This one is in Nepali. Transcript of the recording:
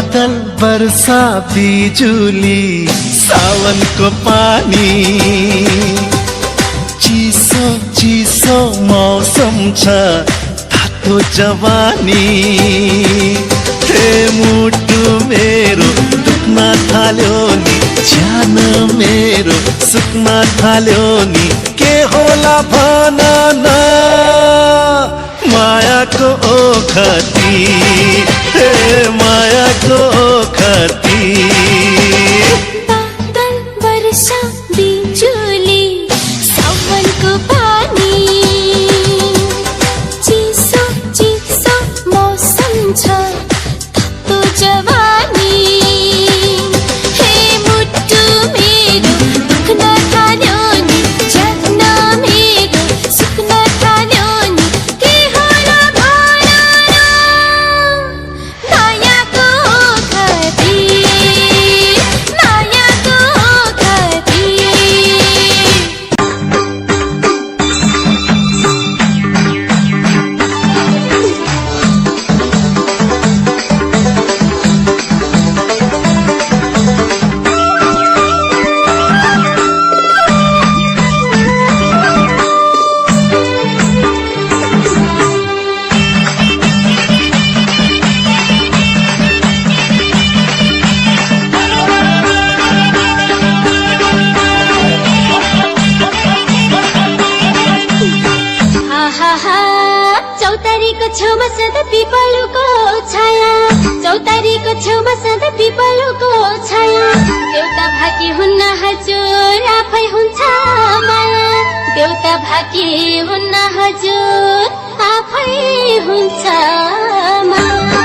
बादल वर्षा बिजुली सावनको पानी चिसो चिसो मौसम छ तातो जवानी हे मुटु मेरो दुख्न थाल्यो नि ज्यान मेरो सुक्न थाल्यो नि के होला भन न मायाको ओखती हे मायाको ओखती बादल वर्षा बिजुली सावनको पानी चिसो चिसो मौसम छ तातो जवानी हे मुटु मेरो दुख्न थाल्यो नि ज्यान मेरो सुक्न थाल्यो नि के होला भन न मायाको ओखती मायाको ओखती चौतारीको छेउमा सधैँ पिपलुको छाया चौतारीको छेउमा सधैँ पिपलुको छाया देउता भाकी हुन्न हजुर आफै हुन्छ माया देउता भाकी हुन्न हजुर आफै हुन्छ माया